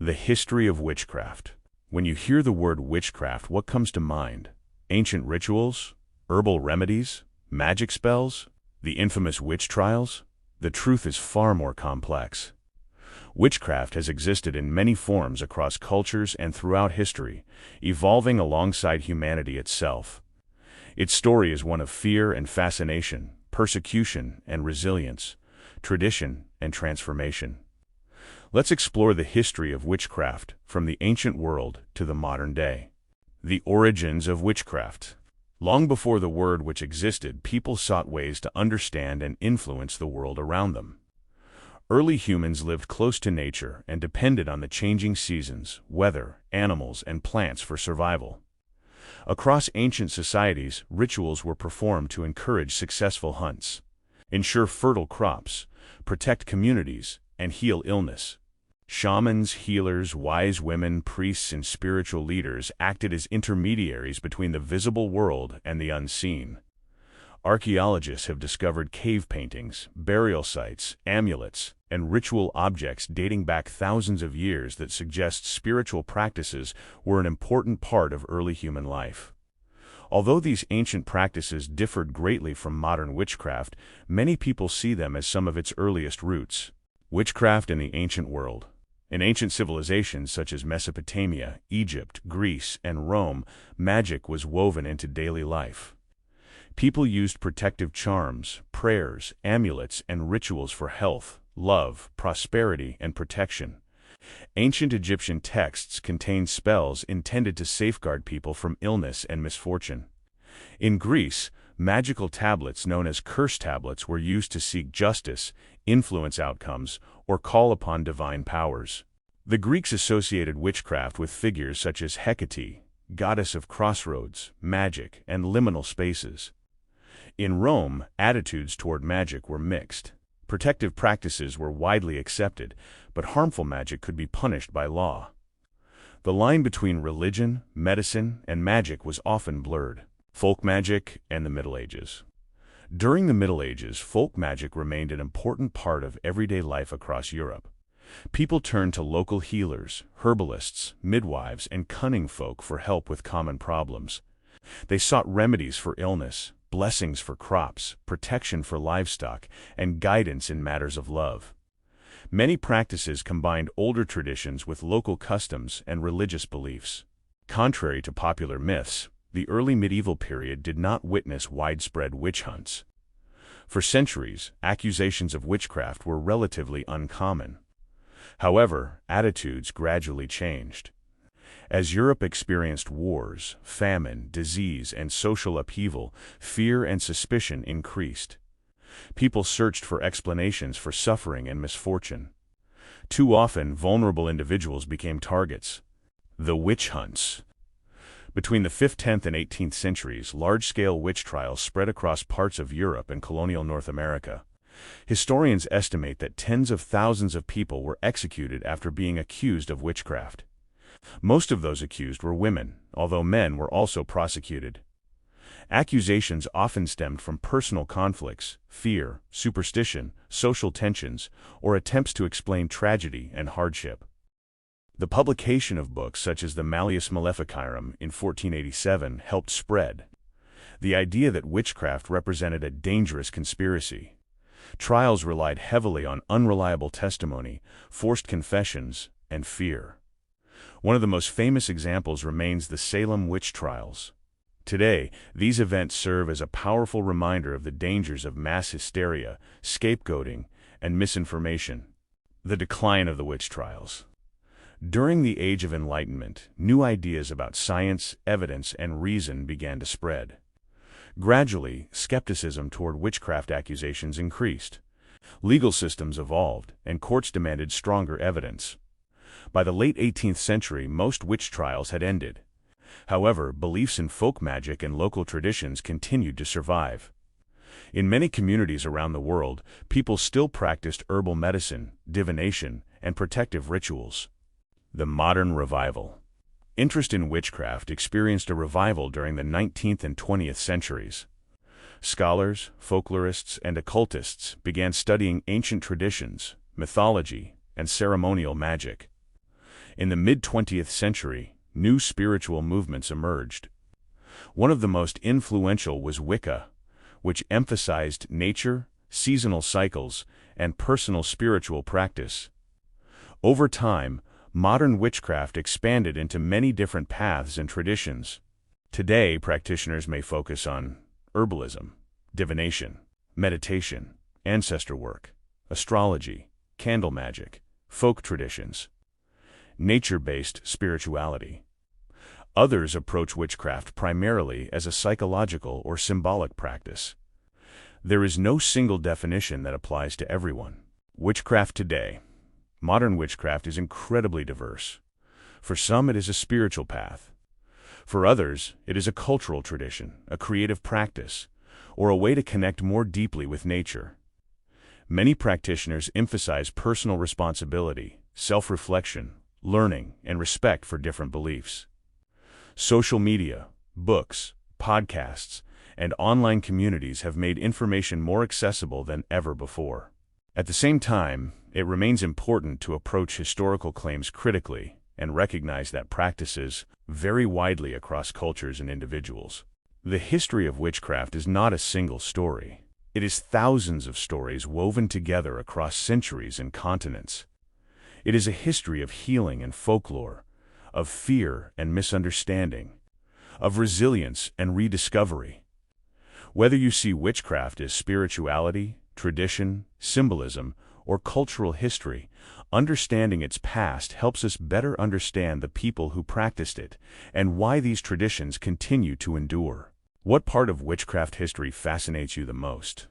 The history of witchcraft. When you hear the word witchcraft, what comes to mind? Ancient rituals? Herbal remedies? Magic spells? The infamous witch trials? The truth is far more complex. Witchcraft has existed in many forms across cultures and throughout history, evolving alongside humanity itself. Its story is one of fear and fascination, persecution and resilience, tradition and transformation. Let's explore the history of witchcraft from the ancient world to the modern day. The origins of witchcraft. Long before the word witch existed, people sought ways to understand and influence the world around them. Early humans lived close to nature and depended on the changing seasons, weather, animals, and plants for survival. Across ancient societies, rituals were performed to encourage successful hunts, ensure fertile crops, protect communities, and heal illness. Shamans, healers, wise women, priests, and spiritual leaders acted as intermediaries between the visible world and the unseen. Archaeologists have discovered cave paintings, burial sites, amulets, and ritual objects dating back thousands of years that suggest spiritual practices were an important part of early human life. Although these ancient practices differed greatly from modern witchcraft, many people see them as some of its earliest roots. Witchcraft in the ancient world. In ancient civilizations such as Mesopotamia, Egypt, Greece, and Rome, magic was woven into daily life. People used protective charms, prayers, amulets, and rituals for health, love, prosperity, and protection. Ancient Egyptian texts contain spells intended to safeguard people from illness and misfortune. In Greece, magical tablets known as curse tablets were used to seek justice, influence outcomes, or call upon divine powers. The Greeks associated witchcraft with figures such as Hecate, goddess of crossroads, magic, and liminal spaces. In Rome, attitudes toward magic were mixed. Protective practices were widely accepted, but harmful magic could be punished by law. The line between religion, medicine, and magic was often blurred. Folk magic and the Middle Ages. During the Middle Ages, folk magic remained an important part of everyday life across Europe. People turned to local healers, herbalists, midwives, and cunning folk for help with common problems. They sought remedies for illness, blessings for crops, protection for livestock, and guidance in matters of love. Many practices combined older traditions with local customs and religious beliefs. Contrary to popular myths, the early medieval period did not witness widespread witch hunts. For centuries, accusations of witchcraft were relatively uncommon. However, attitudes gradually changed. As Europe experienced wars, famine, disease, and social upheaval, fear and suspicion increased. People searched for explanations for suffering and misfortune. Too often, vulnerable individuals became targets. The witch hunts. Between the 5th, 10th, and 18th centuries, large-scale witch trials spread across parts of Europe and colonial North America. Historians estimate that tens of thousands of people were executed after being accused of witchcraft. Most of those accused were women, although men were also prosecuted. Accusations often stemmed from personal conflicts, fear, superstition, social tensions, or attempts to explain tragedy and hardship. The publication of books such as the Malleus Maleficarum in 1487 helped spread the idea that witchcraft represented a dangerous conspiracy. Trials relied heavily on unreliable testimony, forced confessions, and fear. One of the most famous examples remains the Salem witch trials. Today, these events serve as a powerful reminder of the dangers of mass hysteria, scapegoating, and misinformation. The decline of the witch trials. During the Age of Enlightenment, new ideas about science, evidence, and reason began to spread. Gradually, skepticism toward witchcraft accusations increased. Legal systems evolved, and courts demanded stronger evidence. By the late 18th century, most witch trials had ended. However, beliefs in folk magic and local traditions continued to survive. In many communities around the world, people still practiced herbal medicine, divination, and protective rituals. The modern revival. Interest in witchcraft experienced a revival during the 19th and 20th centuries. Scholars, folklorists, and occultists began studying ancient traditions, mythology, and ceremonial magic. In the mid-20th century, new spiritual movements emerged. One of the most influential was Wicca, which emphasized nature, seasonal cycles, and personal spiritual practice. Over time, modern witchcraft expanded into many different paths and traditions. Today, practitioners may focus on herbalism, divination, meditation, ancestor work, astrology, candle magic, folk traditions, nature-based spirituality. Others approach witchcraft primarily as a psychological or symbolic practice. There is no single definition that applies to everyone. Witchcraft today. Modern witchcraft is incredibly diverse. For some, it is a spiritual path. For others, it is a cultural tradition, a creative practice, or a way to connect more deeply with nature. Many practitioners emphasize personal responsibility, self-reflection, learning, and respect for different beliefs. Social media, books, podcasts, and online communities have made information more accessible than ever before. At the same time, it remains important to approach historical claims critically and recognize that practices vary widely across cultures and individuals. The history of witchcraft is not a single story. It is thousands of stories woven together across centuries and continents. It is a history of healing and folklore, of fear and misunderstanding, of resilience and rediscovery. Whether you see witchcraft as spirituality, tradition, symbolism, or cultural history, understanding its past helps us better understand the people who practiced it and why these traditions continue to endure. What part of witchcraft history fascinates you the most?